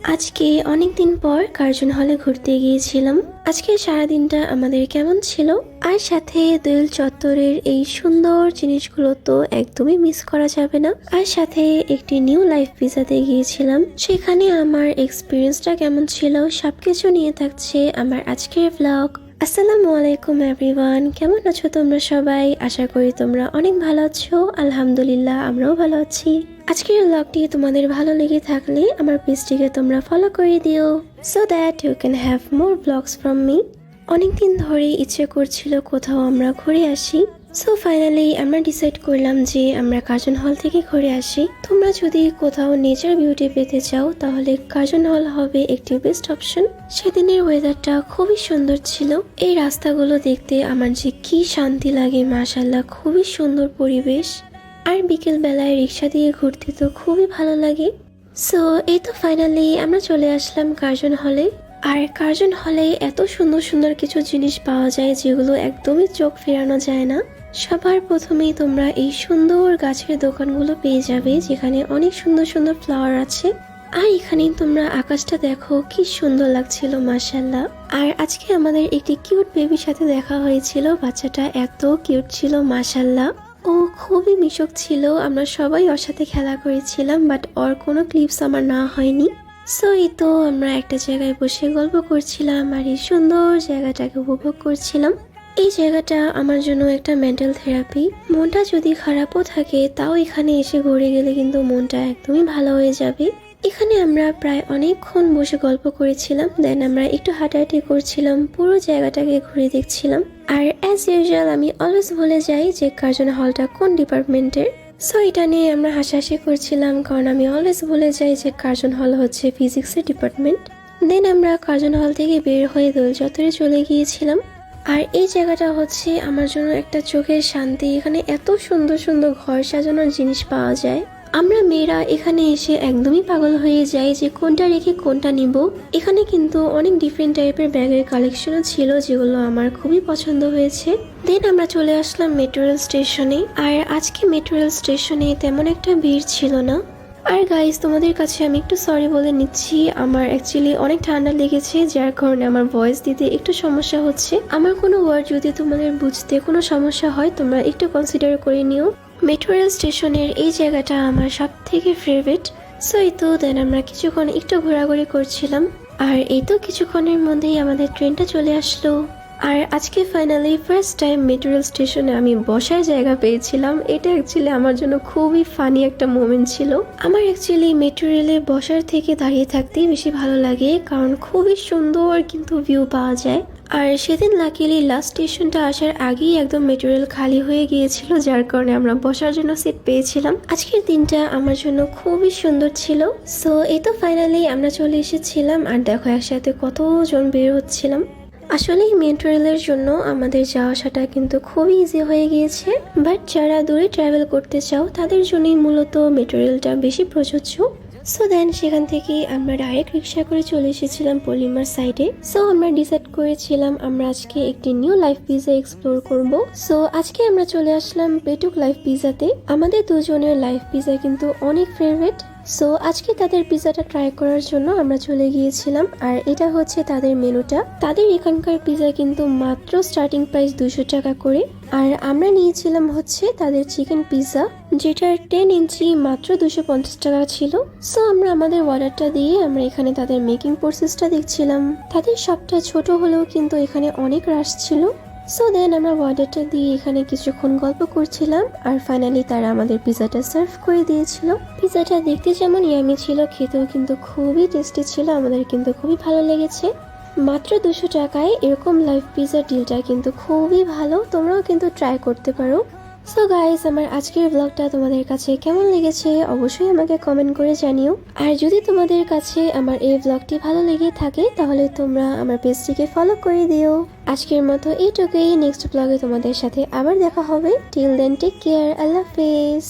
আজকে অনেক দিন পর কার্জন হলে ঘুরতে গিয়েছিলাম। আজকে সারাদিনটা আমাদের কেমন ছিল, আর সাথে দোয়েল চত্বরের এই সুন্দর জিনিসগুলো তো একদমই মিস করা যাবে না। আর সাথে একটি নিউ লাইফ পিজাতে গিয়েছিলাম, সেখানে আমার এক্সপিরিয়েন্সটা কেমন ছিল সবকিছু নিয়ে থাকছে আমার আজকের ব্লগ। আসসালামু আলাইকুম এভরিওয়ান, কেমন আছো তোমরা সবাই? আশা করি তোমরা অনেক ভালো আছো। আলহামদুলিল্লাহ, আমরাও ভালো আছি। আজকের ব্লগটি তোমাদের ভালো লেগে থাকলে আমার পেজটিকে তোমরা ফলো করে দিও, so that you can have more blogs from me. অনেকদিন ধরে ইচ্ছে করছিল কোথাও আমরা ঘুরে আসি, সো ফাইনালি আমরা ডিসাইড করলাম যে আমরা কার্জন হল থেকে ঘুরে আসি। তোমরা যদি কোথাও নেচার বিউটি পেতে চাও তাহলে কার্জন হল হবে একটি বেস্ট অপশন। সেদিনের ওয়েদারটা খুবই সুন্দর ছিল। এই রাস্তাগুলো দেখতে আমার যে কি শান্তি লাগে, মাশাআল্লাহ খুবই সুন্দর পরিবেশ। আর বিকেল বেলায় রিক্সা দিয়ে ঘুরতে তো খুবই ভালো লাগে। সো এই তো ফাইনালি আমরা চলে আসলাম কার্জন হলে। আর কার্জন হলে এত সুন্দর সুন্দর কিছু জিনিস পাওয়া যায় যেগুলো একদমই চোখ ফেরানো যায় না। সবার প্রথমেই তোমরা এই সুন্দর গাছের দোকানগুলো পেয়ে যাবে, যেখানে অনেক সুন্দর সুন্দর ফ্লাওয়ার আছে। আর এখানে তোমরা আকাশটা দেখো, কি সুন্দর লাগছিল মাশাআল্লাহ। আর আজকে আমাদের একটি কিউট বেবির সাথে দেখা হয়েছিল। বাচ্চাটা এত কিউট ছিল মাশাআল্লাহ, ও খুবই মিশুক ছিল। আমরা সবাই ওর সাথে খেলা করেছিলাম, বাট ওর কোনো ক্লিপস আমার না হয়নি। সো এই তো আমরা একটা জায়গায় বসে গল্প করছিলাম আর এই সুন্দর জায়গাটাকে উপভোগ করছিলাম। এই জায়গাটা আমার জন্য একটা মেন্টাল থেরাপি। মনটা যদি খারাপও থাকে তাও এখানে এসে ঘুরে গেলে কিন্তু মনটা একদমই ভালো হয়ে যাবে। এখানে আমরা প্রায় অনেকক্ষণ বসে গল্প করেছিলাম, দেন আমরা একটু হাঁটাহাঁটি করছিলাম, পুরো জায়গাটাকে ঘুরে দেখছিলাম। আর অ্যাজ ইউজুয়াল আমি অলওয়েজ ভুলে যাই যে কার্জন হলটা কোন ডিপার্টমেন্টের। সো এটা নিয়ে আমরা হাসাহাসি করছিলাম, কারণ আমি অলওয়েজ ভুলে যাই যে কার্জন হল হচ্ছে ফিজিক্সের ডিপার্টমেন্ট। দেন আমরা কার্জন হল থেকে বের হয়ে দোয়েল চত্বরে চলে গিয়েছিলাম। আর এই জায়গাটা হচ্ছে আমার জন্য একটা চোখের শান্তি। এখানে এত সুন্দর সুন্দর ঘর সাজানোর জিনিস পাওয়া যায়। আমরা মেয়েরা এখানে এসে একদমই পাগল হয়ে যাই যে কোনটা রেখে কোনটা নিব। এখানে কিন্তু অনেক ডিফারেন্ট টাইপের ব্যাগের কালেকশনও ছিল, যেগুলো আমার খুবই পছন্দ হয়েছে। দেন আমরা চলে আসলাম মেট্রো রেল স্টেশনে। আর আজকে মেট্রো রেল স্টেশনে তেমন একটা ভিড় ছিল না। আর গাইস, তোমাদের কাছে আমি একটু সরি বলে নিচ্ছি, আমার অ্যাকচুয়ালি অনেক ঠান্ডা লেগেছে, যার কারণে আমার ভয়েস দিতে একটু সমস্যা হচ্ছে। আমার কোনো ওয়ার্ড যদি তোমাদের বুঝতে কোনো সমস্যা হয় তোমরা একটু কনসিডার করে নিও। মেট্রো রেল স্টেশনের এই জায়গাটা আমার সব থেকে ফেভারিট। সো এই তো দেন আমরা কিছুক্ষণ একটু ঘোরাঘুরি করছিলাম। আর এই তো কিছুক্ষণের মধ্যেই আমাদের ট্রেনটা চলে আসলো। আর আজকে finally first time metro rail স্টেশনে আমি বসার জায়গা পেয়েছিলাম। এটা অ্যাকচুয়ালি আমার জন্য খুবই ফানি একটা মোমেন্ট ছিল। আমার অ্যাকচুয়ালি মেট্রো রেলে বসার থেকে দাঁড়িয়ে থাকতেই বেশি ভালো লাগে, কারণ খুবই সুন্দর কিন্তু ভিউ পাওয়া যায়। আর সেদিন লাকিলি লাস্ট স্টেশনটা আসার আগেই একদম মেট্রো রেল খালি হয়ে গিয়েছিল, যার কারণে আমরা বসার জন্য সিট পেয়েছিলাম। আজকের দিনটা আমার জন্য খুবই সুন্দর ছিল। সো এই তো ফাইনালি আমরা চলে এসেছিলাম। আর দেখো একসাথে কতজন বের হচ্ছিলাম। আসলে মেট্রো রেলের জন্য আমাদের যাওয়া আসাটা কিন্তু খুবই ইজি হয়ে গিয়েছে, বাট যারা দূরে ট্রাভেল করতে চাও তাদের জন্যই মূলত মেট্রো রেলটা বেশি প্রযোজ্য। সো দেন সেখান থেকে আমরা ডাইরেক্ট রিক্সা করে চলে এসেছিলাম পলিমার সাইডে। সো আমরা ডিসাইড করেছিলাম আমরা আজকে একটি নিউ লাইফ পিজা এক্সপ্লোর করব। সো আজকে আমরা চলে আসলাম পেটুক লাইফ পিজাতে। আমাদের দুজনের লাইফ পিজা কিন্তু অনেক ফেভারিট। সো আজকে তাদের পিজাটা ট্রাই করার জন্য আমরা চলে গিয়েছিলাম। আর এটা হচ্ছে তাদের মেনুটা। তাদের এখানকার পিজা কিন্তু মাত্র স্টার্টিং প্রাইস 200 টাকা করে। আর আমরা নিয়েছিলাম হচ্ছে তাদের চিকেন পিজা, যেটার 10 ইঞ্চি মাত্র 250 টাকা ছিল। সো আমরা আমাদের অর্ডারটা দিয়ে আমরা এখানে তাদের মেকিং প্রসেসটা দেখছিলাম। তাদের সবটা ছোট হলেও কিন্তু এখানে অনেক রাশ ছিল। সো দেন আমরা অর্ডারটা দিয়ে এখানে কিছুক্ষণ গল্প করছিলাম। আর ফাইনালি তারা আমাদের পিজাটা সার্ভ করে দিয়েছিল। পিজাটা দেখতে যেমন ইয়ামি ছিল, খেতেও কিন্তু খুবই টেস্টি ছিল। আমাদের কিন্তু খুবই ভালো লেগেছে। মাত্র 200 টাকায় এরকম লাইভ পিজা ডিলটা কিন্তু খুবই ভালো, তোমরাও কিন্তু ট্রাই করতে পারো। সো গাইস, আমার আজকের ব্লগটা তোমাদের কাছে কেমন লেগেছে অবশ্যই আমাকে কমেন্ট করে জানিও। আর যদি তোমাদের কাছে আমার এই ব্লগটি ভালো লেগে থাকে তাহলে তোমরা আমার পেজটিকে ফলো করে দিও। আজকের মতো এইটুকুই, নেক্সট ব্লগে তোমাদের সাথে আবার দেখা হবে। টিল দেন টেক কেয়ার, আল্লাহ হাফেজ।